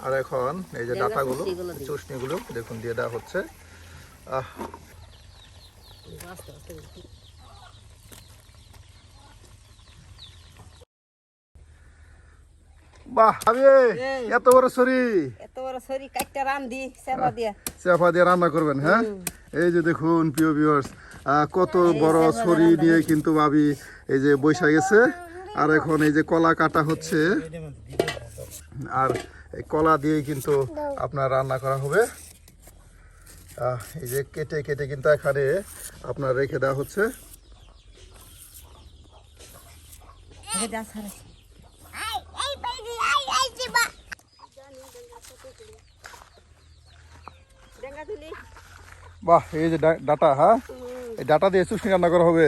আর এখন এই যে ডাটাগুলো চুষনিগুলো দেখুন দিয়ে দেওয়া হচ্ছে। বাহ আমি এত বড় সরি কাটটা রান্ধি সেবা দিয়া চেপা দিয়ে রান্না করবেন। হ্যাঁ, এই যে দেখুন প্রিয় ভিউয়ার্স, কত বড় ছড়ি নিয়ে কিন্তু ভাবি এই যে বৈশা গেছে। আর এখন এই যে কলা কাটা হচ্ছে, আর এই কলা দিয়ে কিন্তু আপনার রান্না করা হবে। এই যে কেটে কেটে কিন্তু এখানে আপনার রেখে দেওয়া হচ্ছে। বাহ, এই যে ডাটা, হ্যাঁ এই ডাটা দিয়ে চুষনি রান্না করা হবে।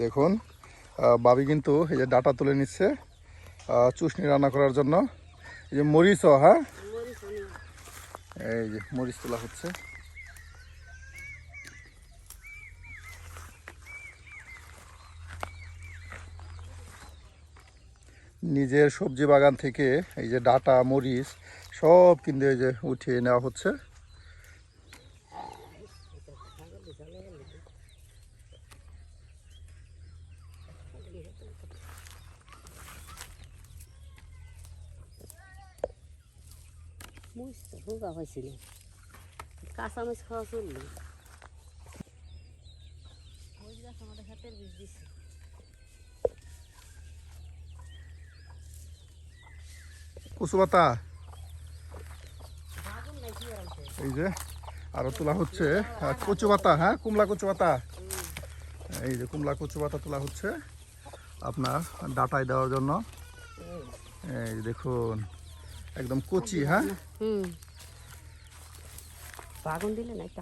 দেখুন ভাবি কিন্তু এই যে ডাটা তুলে নিচ্ছে চুষনি রান্না করার জন্য। এই যে মরিচও, হ্যাঁ এই যে মরিচ তোলা হচ্ছে। নিজের সবজি বাগান থেকে এই যে ডাটা মরিচ সব কিন্তু এই যে উঠিয়ে নেওয়া হচ্ছে। কাঁচামরিচ খাওয়া চললো। আমাদের হাতের বীজ দিচ্ছে। কচু পাতা এই যে আরো তোলা হচ্ছে কচু পাতা, হ্যাঁ কুমলা কচু পাতা। এই যে কুমলা কচু পাতা তোলা হচ্ছে আপনার ডাটায় দেওয়ার জন্য। এই দেখুন একদম কচি, হ্যাঁ বাগুন দিলে না একটা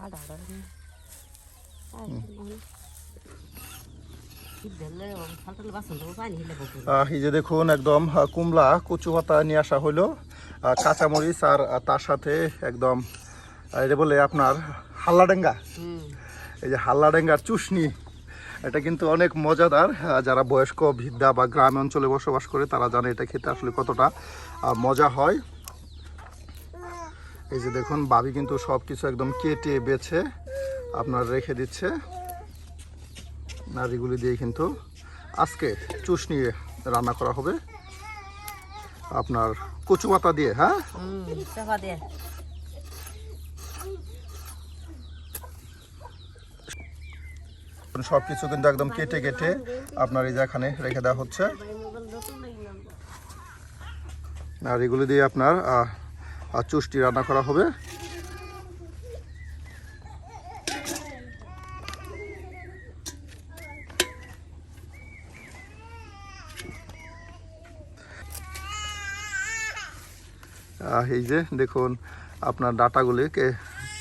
এই যে দেখুন একদম কুমলা কচু পাতা নিয়ে আসা হলো, কাঁচামরিচ আর তার সাথে একদম এটা বলে আপনার হাল্লাডেঙ্গা। এই যে হাল্লাডেঙ্গার চুষনি, এটা কিন্তু অনেক মজাদার। যারা বয়স্ক বৃদ্ধা বা গ্রাম অঞ্চলে বসবাস করে তারা জানে এটা খেতে আসলে কতটা মজা হয়। এই যে দেখুন ভাবি কিন্তু সব কিছু একদম কেটে বেছে আপনার রেখে দিচ্ছে। নাড়িগুলি দিয়ে কিন্তু আজকে চুষনি রান্না করা হবে আপনার কচু পাতা দিয়ে। হ্যাঁ সবকিছু কিন্তু একদম কেটে কেটে আপনার এই যে এখানে রেখে দেওয়া হচ্ছে। আর এগুলি দিয়ে আপনার চুষনি রান্না করা হবে। এই যে দেখুন আপনার ডাটাগুলি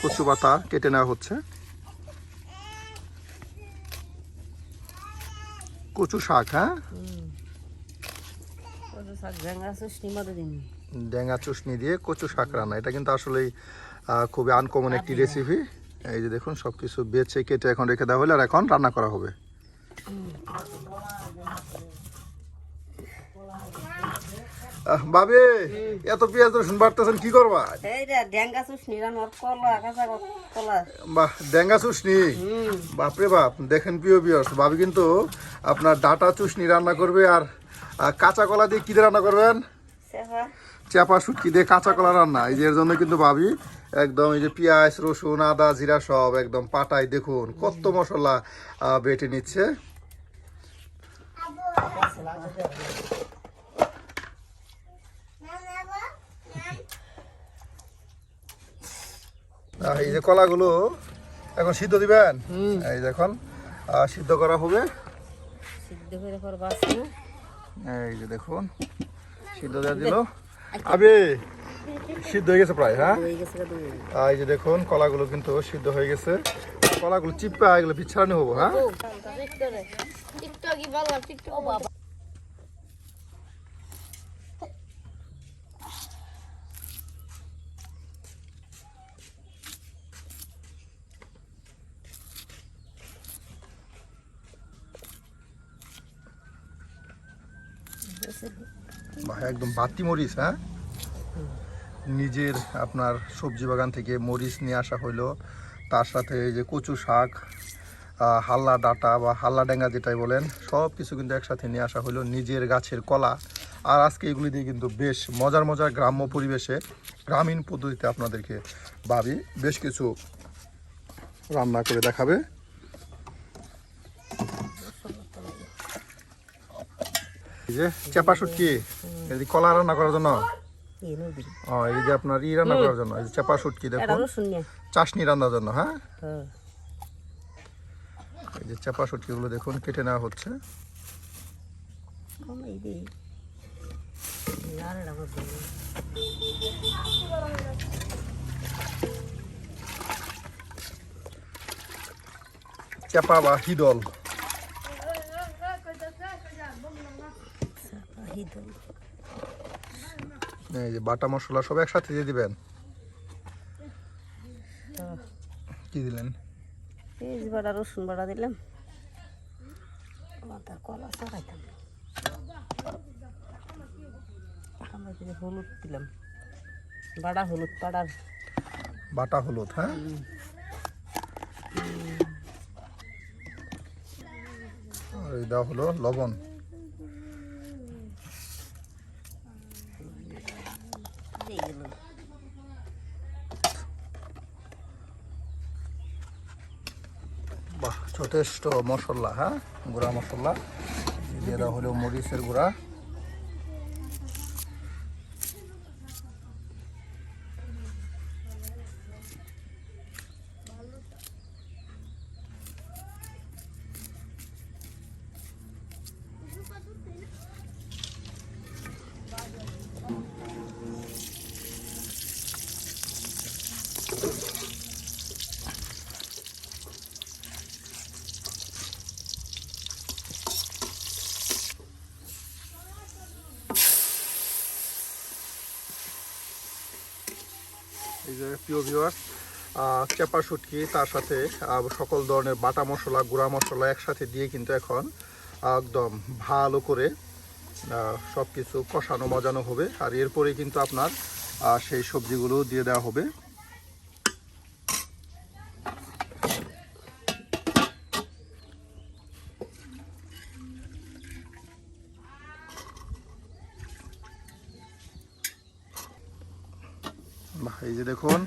কচু পাতা কেটে নেওয়া হচ্ছে। কচু শাক, হ্যাঁ ডেঙ্গা চুষনি দিয়ে কচু শাক রান্না, এটা কিন্তু আসলেই খুবই আনকমন একটি রেসিপি। এই যে দেখুন সবকিছু বেছে কেটে এখন রেখে দেওয়া হলো আর এখন রান্না করা হবে। ভাবি এত পেঁয়াজ রসুন বাড়তেছেন কি করবা? বাহ, ডেঙ্গা চুষনি, বাপরে বাপ। দেখেন প্রিয় ভিউয়ার্স, ভাবি কিন্তু আপনার ডাটা চুষনি রান্না করবে। আর কাঁচা কলা দিয়ে কি দিয়ে রান্না করবেন? চেপা শুটকি দিয়ে কাঁচা কলা রান্না। এই যে এর জন্য কিন্তু ভাবি একদম এই যে পেঁয়াজ রসুন আদা জিরা সব একদম পাটায় দেখুন কত মশলা বেটে নিচ্ছে। এই যে কলাগুলো এখন সিদ্ধ দিবেন। এই যে এখন সিদ্ধ করা হবে। এই যে দেখুন সিদ্ধ দেওয়া দিল, আবে সিদ্ধ হয়ে গেছে প্রায়। হ্যাঁ এই যে দেখুন কলাগুলো কিন্তু সিদ্ধ হয়ে গেছে। কলাগুলো চিপা এগুলো বিছানো হবো। হ্যাঁ একদম বাতি মরিচ। হ্যাঁ নিজের আপনার সবজি বাগান থেকে মরিচ নিয়ে আসা হইলো, তার সাথে এই যে কচু শাক, হাল্লা ডাঁটা বা হাল্লা ডেঙ্গা যেটাই বলেন, সব কিছু কিন্তু একসাথে নিয়ে আসা হলো, নিজের গাছের কলা। আর আজকে এগুলি দিয়ে কিন্তু বেশ মজার মজার গ্রাম্য পরিবেশে গ্রামীণ পদ্ধতিতে আপনাদেরকে ভাবি বেশ কিছু রান্না করে দেখাবে। এই যে চেপা শুটকি, এই যে কলা রান্না করার জন্য, এই যে আপনার রান্না করার জন্য, এই যে চেপা শুটকি দেখুন, চাশনি রান্নার জন্য। হ্যাঁ, এই যে চেপা শুটকিগুলো দেখুন কেটে নেওয়া হচ্ছে। চেপা বা হিদল, এই যে বাটা মশলা সব একসাথে দিয়ে দিবেন। কি দিলেন? পেঁয়াজ বাটা, রসুন বাটা দিলাম, কলা চড়াইতাম, হলুদ দিলাম, বাটা হলুদ, বাটা হলুদ। হ্যাঁ, আর এই দেওয়া হলো লবণ। বাহ, যথেষ্ট মশলা। হ্যাঁ, গুঁড়া মশলা দিয়ে দেওয়া হলো, মরিচের গুঁড়া, এই যে প্রিয় ভিউয়ার্স, চেপা শুটকি তার সাথে সকল ধরনের বাটা মশলা, গুঁড়া মশলা একসাথে দিয়ে কিন্তু এখন একদম ভালো করে সব কিছু কষানো মজানো হবে। আর এরপরে কিন্তু আপনার সেই সবজিগুলো দিয়ে দেওয়া হবে। এই যে দেখুন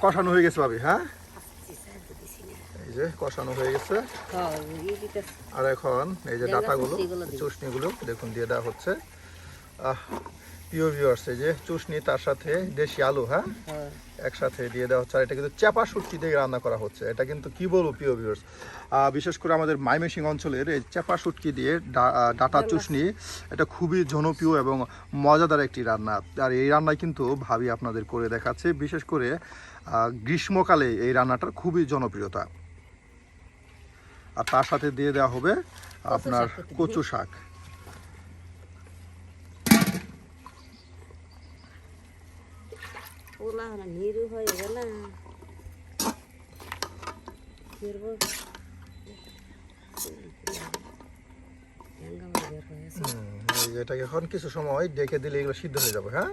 কষানো হয়ে গেছে ভাবি। হ্যাঁ, এই যে কষানো হয়ে গেছে। আর এখন এই যে ডাঁটাগুলো, চুষনিগুলো দেখুন দিয়ে দেওয়া হচ্ছে। প্রিয় ভিউয়ার্স, এই যে চুষনি তার সাথে দেশি আলু, হ্যাঁ, একসাথে দিয়ে দেওয়া হচ্ছে। আর এটা কিন্তু চেপা শুটকি দিয়ে রান্না করা হচ্ছে। এটা কিন্তু কি বলবো প্রিয় ভিউয়ার্স, বিশেষ করে আমাদের ময়মনসিংহ অঞ্চলের এই চেপা শুটকি দিয়ে ডাঁটা চুষনি, এটা খুবই জনপ্রিয় এবং মজাদার একটি রান্না। আর এই রান্নায় কিন্তু ভাবি আপনাদের করে দেখাচ্ছে, বিশেষ করে গ্রীষ্মকালে এই রান্নাটার খুবই জনপ্রিয়তা। আর তার সাথে দিয়ে দেওয়া হবে আপনার কচু শাক। এটাকে এখন কিছু সময় ডেকে দিলে এগুলো সিদ্ধ হয়ে যাবে। হ্যাঁ,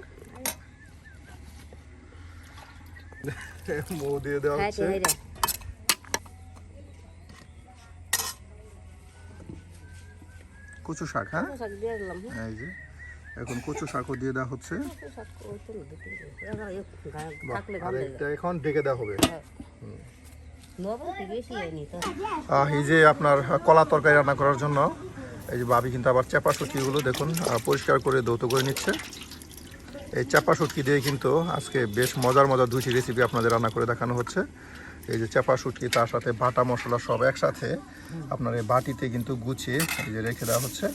মৌ দিয়ে দেওয়া হচ্ছে। কচু শাক, হ্যাঁ, এই যে এখন কচু শাকও দিয়ে দেওয়া হচ্ছে। এখন ডেকে দেওয়া হবে। এই যে আপনার কলা তরকারি রান্না করার জন্য এই যে ভাবি কিন্তু আবার চেপা শুটকিগুলো দেখুন পরিষ্কার করে ধৌত করে নিচ্ছে। এই চেপা শুটকি দিয়ে কিন্তু আজকে বেশ মজার মজার দুইটি রেসিপি আপনাদের রান্না করে দেখানো হচ্ছে। এই যে চেপা শুটকি তার সাথে বাটা মশলা সব একসাথে আপনার এই বাটিতে কিন্তু গুছিয়ে এই যে রেখে দেওয়া হচ্ছে।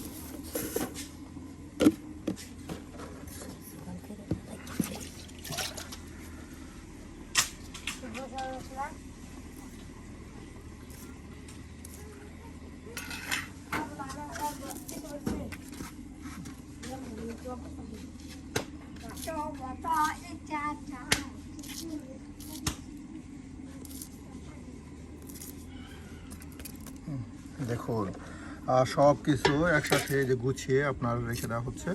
দেখুন সব কিছু একসাথে যে গুছিয়ে আপনার রেখে দেওয়া হচ্ছে।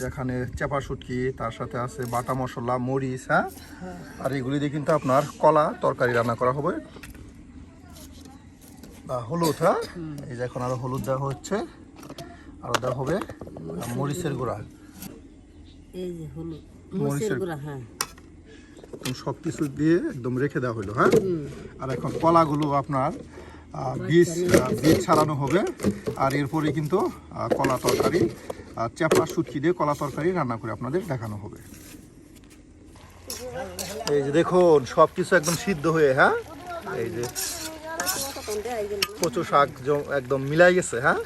এখানে চাপা শুটকি, তার সাথে আছে বাটা মশলা, মরিচ, হ্যাঁ, আর এগুলি দিয়ে কিন্তু আপনার কলা তরকারি রান্না করা হবে। হলুদ, হ্যাঁ, এই যে এখন আরো হলুদ দেওয়া হচ্ছে, আরো দেওয়া হবে মরিচের গুঁড়া, এই যে হলুদ মরিচের মরিচের গুঁড়া, হ্যাঁ, সব কিছু দিয়ে একদম রেখে দেওয়া হলো, হ্যাঁ। আর এখন কলাগুলো আপনার বীজ ছাড়ানো হবে, আর এরপরে কিন্তু কলা তরকারি, চাপা শুটকি দিয়ে কলা তরকারি রান্না করে আপনাদের দেখানো হবে। এই যে দেখুন সব কিছু একদম সিদ্ধ হয়ে, হ্যাঁ, এই যে কচু শাক একদম মিলাই গেছে, হ্যাঁ।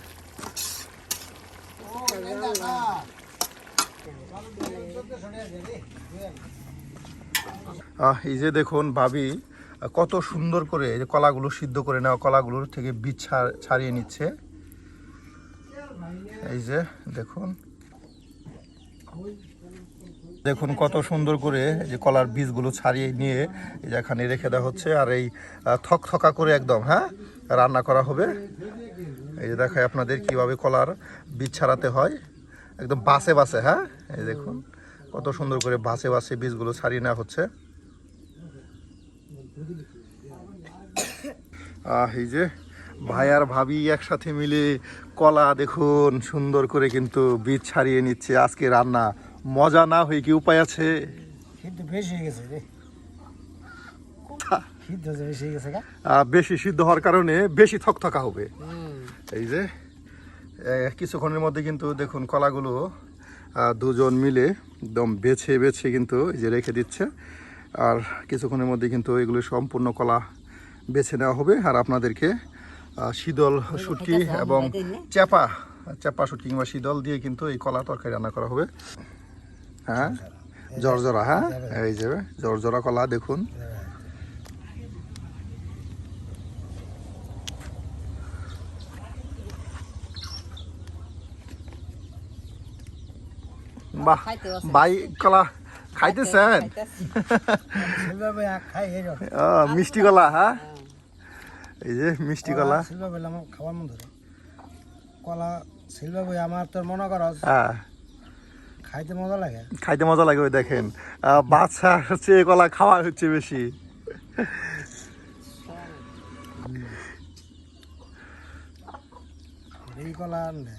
এই যে দেখুন ভাবি কত সুন্দর করে এই যে কলাগুলো সিদ্ধ করে নেওয়া কলাগুলোর থেকে বীজ ছাড়িয়ে নিচ্ছে। এই যে দেখুন দেখুন কত সুন্দর করে এই যে কলার বীজগুলো ছাড়িয়ে নিয়ে এই যে এখানে রেখে দেওয়া হচ্ছে, আর এই থকথকা করে একদম, হ্যাঁ, রান্না করা হবে। এই যে দেখায় আপনাদের কিভাবে কলার বীজ ছাড়াতে হয়, একদম বাসে বাসে, হ্যাঁ, এই দেখুন কত সুন্দর করে বাসে বাসে বীজগুলো ছাড়িয়ে নেওয়া হচ্ছে। এই যে ভাই আর ভাবি একসাথে মিলে কলা দেখুন সুন্দর করে কিন্তু বীজ ছাড়িয়ে নিচ্ছে। আজকে রান্না মজা না হয়ে কি উপায় আছে? বেশি সিদ্ধ হওয়ার কারণে বেশি থকথকা হবে। এই যে কিছুক্ষণের মধ্যে কিন্তু দেখুন কলাগুলো দুজন মিলে একদম বেছে বেছে কিন্তু এই যে রেখে দিচ্ছে, আর কিছুক্ষণের মধ্যে কিন্তু এগুলো সম্পূর্ণ কলা বেছে নেওয়া হবে, আর আপনাদেরকে শীতল শুটকি এবং চাপা শুটকি কিংবা শীতল দিয়ে কিন্তু এই কলা তরকারি রান্না করা হবে। হ্যাঁ, জর্জরা, হ্যাঁ, এই যে জর্জরা কলা দেখুন। বাহ, ভাই কলা খাইতেছেন? মিষ্টি কলা, হ্যাঁ, এই যে মিষ্টি কলা খাওয়ার মন ধরে কলা সিলবা বই আমার তোর মনে কর, হ্যাঁ, খাইতে মজা লাগে, খাইতে মজা লাগে। ওই দেখেন বাচ্চা হচ্ছে কলা খাওয়া হচ্ছে বেশি। এই কলা আনলে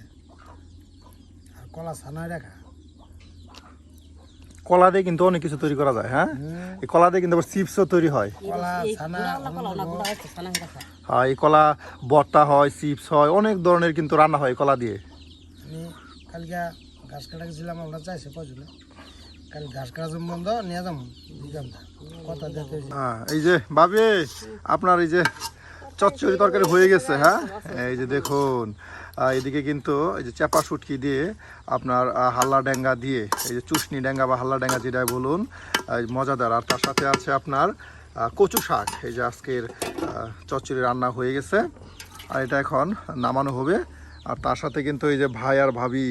আর কলা ছানায় রাখা, কলা দিয়ে কিন্তু অনেক কিছু তৈরি করা যায়, হ্যাঁ, এই কলা দিয়ে কিন্তু আবার চিপসও তৈরি হয়। কলা ছানা, হ্যাঁ, এই কলা ভর্তা হয়, চিপস হয়, অনেক ধরনের কিন্তু রান্না হয় কলা দিয়ে। আমি কালকে ঘাস কাটা গেছিলাম, আমরা চাইছি কজনে কাল ঘাস কাটা বন্ধ নিয়ে যাবো কথা দেখতে। এই যে ভাবি আপনার এই যে চচ্চড়ি তরকারি হয়ে গেছে, হ্যাঁ, এই যে দেখুন এদিকে কিন্তু এই যে চাপা শুটকি দিয়ে আপনার হাল্লা ড্যাঙ্গা দিয়ে এই যে চুষনি ড্যাঙ্গা বা হাল্লা ড্যাঙ্গা যেটাই বলুন মজাদার, আর তার সাথে আছে আপনার কচু শাক। এই যে আজকের চচ্চড়ি রান্না হয়ে গেছে, আর এটা এখন নামানো হবে। আর তার সাথে কিন্তু এই যে ভাই আর ভাবি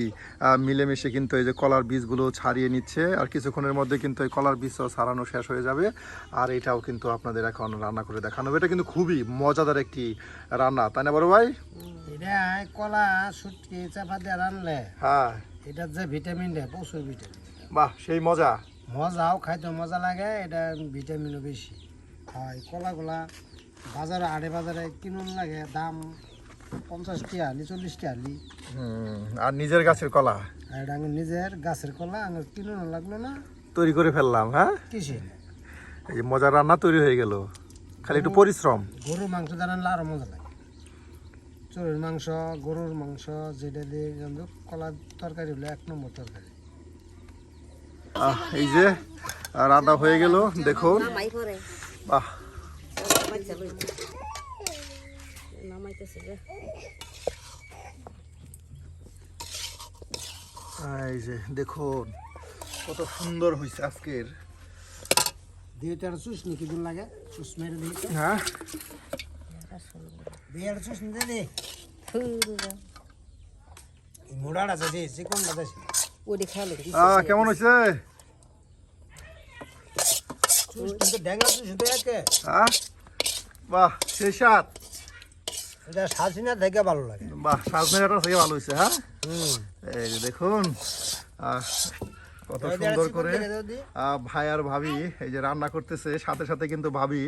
মিলেমিশে কিন্তু এই যে কলার বীজগুলো ছাড়িয়ে নিচ্ছে, আর কিছুক্ষণের মধ্যে কিন্তু এই কলার বীজও ছাড়ানো শেষ হয়ে যাবে, আর এটাও কিন্তু আপনাদের এখন রান্না করে দেখানো হবে। এটা কিন্তু খুবই মজাদার একটি রান্না, তাই না বড় ভাই? এটা কলা শুটকি চাপা দিয়ে রানলে, হ্যাঁ, এটা যে ভিটামিন দেয় প্রচুর ভিটামিন। বাহ, সেই মজাও খাইতে মজা লাগে, এটা ভিটামিনও বেশি হয়। কলাগুলা বাজারে আড়ে বাজারে কিনুন লাগে, দাম 50 টাকা আলি 40 টাকা আলি, আর নিজের গাছের কলা, আর এটা আমি নিজের গাছের কলা আমার কিনুন লাগলো না, তৈরি করে ফেললাম। হ্যাঁ, কিসে এই যে মজার রান্না তৈরি হয়ে গেল, খালি একটু পরিশ্রম। গরুর মাংস জানালে আরো মজা লাগে, চোরের মাংস, গরুর মাংস যেটা দিয়ে কিন্তু কলার তরকারি হলো 1 নম্বর তরকারি। এই যে রান্না হয়ে গেল দেখুন, বাহ, এই যে দেখুন কত সুন্দর হয়েছে আজকের। দিয়ে একটা চুষ নি কি লাগে, চুষ মেরে দিই, হ্যাঁ, দিয়ে একটা চুষ নিতে দে, মোড়াটা আছে চিকনটা আছে ওডি খালে কেমন হয়েছে? চুষ কিন্তু ড্যাঙ্গা চুষ হতে একে, বাহ, সেই স্বাদ। এটা সাজিনা থেকে ভালো লাগে। বাহ, সাজনে ডাঁটা থেকে ভালো হয়েছে। হ্যাঁ, হুম, এই যে দেখুন কত সুন্দর করে ভাই আর ভাবি এই যে রান্না করতেছে, সাথে সাথে কিন্তু ভাবি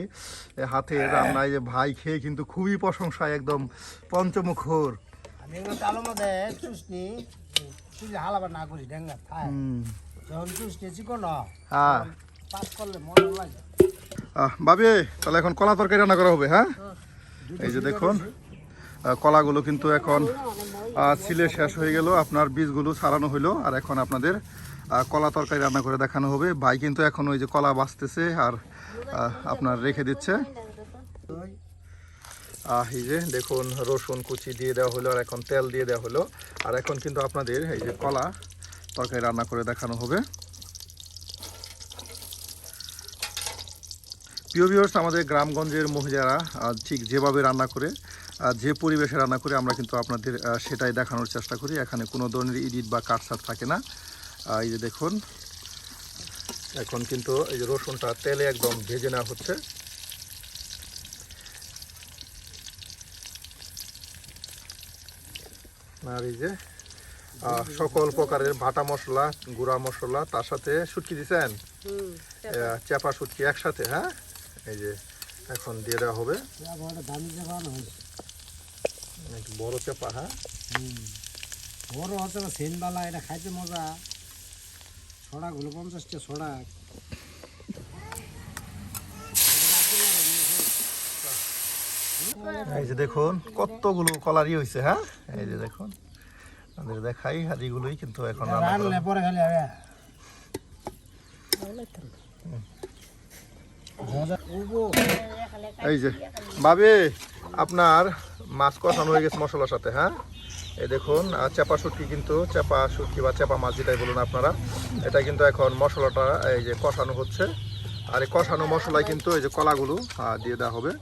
হাতে রান্না এই যে ভাই খেয়ে কিন্তু খুবই প্রশংসায় একদম পঞ্চমুখর। আমি এগুলো চালু মধ্যে চুষনি তুই হালাবা না করি ডেঙ্গা খায় যখন চুষনি চিকন হ্যাঁ পাস করলে মজা লাগে। ভাবি তাহলে এখন কলা তরকারি রান্না করা হবে। হ্যাঁ, এই যে দেখুন কলাগুলো কিন্তু এখন ছিলে শেষ হয়ে গেল, আপনার বীজগুলো ছাড়ানো হইলো, আর এখন আপনাদের কলা তরকারি রান্না করে দেখানো হবে। ভাই কিন্তু এখন ওই যে কলা বাছতেছে আর আপনার রেখে দিচ্ছে। এই যে দেখুন রসুন কুচি দিয়ে দেওয়া হলো, আর এখন তেল দিয়ে দেওয়া হলো, আর এখন কিন্তু আপনাদের এই যে কলা তরকারি রান্না করে দেখানো হবে। প্রিয় ভিউয়ার্স, আমাদের গ্রামগঞ্জের মহিলারা ঠিক যেভাবে রান্না করে, যে পরিবেশে রান্না করে, আমরা কিন্তু আপনাদের সেটাই দেখানোর চেষ্টা করি। এখানে কোনো ধরনের এডিট বা কাটছাট থাকে না। এই যে দেখুন এখন কিন্তু এই যে রসুনটা তেলে একদম ভেজে নেওয়া হচ্ছে। আর এই যে সকল প্রকারের বাটা মশলা, গুঁড়া মশলা, তার সাথে শুটকি দিচ্ছেন, চেপা শুটকি একসাথে। হ্যাঁ, এই যে এখন দিয়ে দেওয়া হবে একটু বড় চেপা। হ্যাঁ, বড় হচ্ছে না সেনবালা, এটা খাইতে মজা। ছড়াগুলো 50টা ছড়া। এই যে দেখুন কতগুলো কলারই হয়েছে। হ্যাঁ, এই যে দেখুন আমাদের দেখাই হাড়িগুলোই কিন্তু এখন রান্না করা রান্না পরে খালি হবে। এই যে ভাবি আপনার মাছ কষানো হয়ে গেছে মশলার সাথে। হ্যাঁ, এই দেখুন চেপা শুটকি, কিন্তু চেপা শুটকি বা চেপা মাছ যেটাই বলুন আপনারা, এটা কিন্তু এখন মশলাটা এই যে কষানো হচ্ছে, আর এই কষানো মশলায় কিন্তু এই যে কলাগুলো দিয়ে দেওয়া হবে।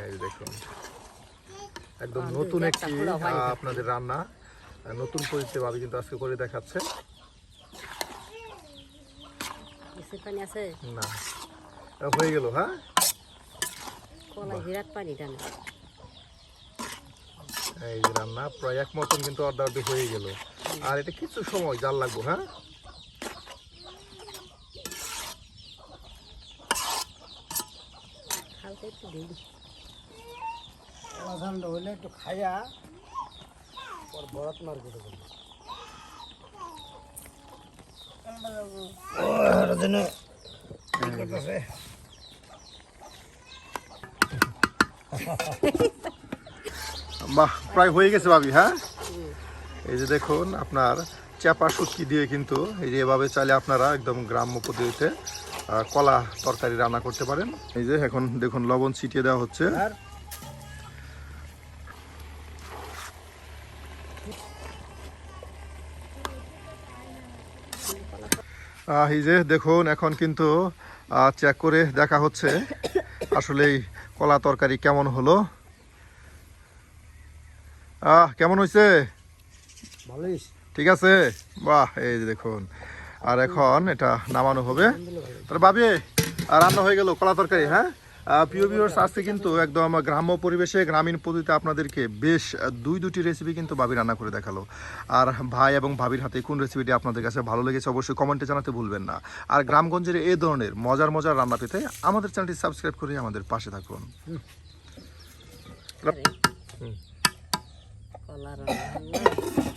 এই যে দেখুন একদম নতুন একটি আপনাদের রান্না, নতুন পরিচয় ভাবে কিন্তু আজকে করে দেখাচ্ছে। না হয়ে গেল। হ্যাঁ, এই যে রান্না প্রায় এক মতন কিন্তু অর্ডার হয়ে গেল, আর এটা কিছু সময় জাল লাগবে। হ্যাঁ, হইলে একটু খাইয়া পর বরাত মার করে বাহ, প্রায় হয়ে গেছে ভাবি। হ্যাঁ, এই যে দেখুন আপনার চেপা শুটকি দিয়ে কিন্তু এই যে এভাবে চাইলে আপনারা একদম গ্রাম্য পদ্ধতিতে কলা তরকারি রান্না করতে পারেন। এই যে এখন দেখুন লবণ ছিটিয়ে দেওয়া হচ্ছে। এই যে দেখুন এখন কিন্তু চেক করে দেখা হচ্ছে আসলে কলা তরকারি কেমন হলো। কেমন হয়েছে? ভালোই। ঠিক আছে, বাহ, এই যে দেখুন। আর এখন এটা নামানো হবে। তাহলে ভাবি রান্না হয়ে গেল কলা তরকারি। হ্যাঁ, প্রিয় ভিউয়ার্স, আজকে কিন্তু একদম গ্রাম্য পরিবেশে গ্রামীণ পদ্ধতিতে আপনাদেরকে বেশ দুটি রেসিপি কিন্তু ভাবি রান্না করে দেখালো। আর ভাই এবং ভাবির হাতে কোন রেসিপিটি আপনাদের কাছে ভালো লেগেছে অবশ্যই কমেন্টে জানাতে ভুলবেন না। আর গ্রামগঞ্জের এই ধরনের মজার মজার রান্না পেতে আমাদের চ্যানেলটি সাবস্ক্রাইব করে আমাদের পাশে থাকুন। কলা রান্না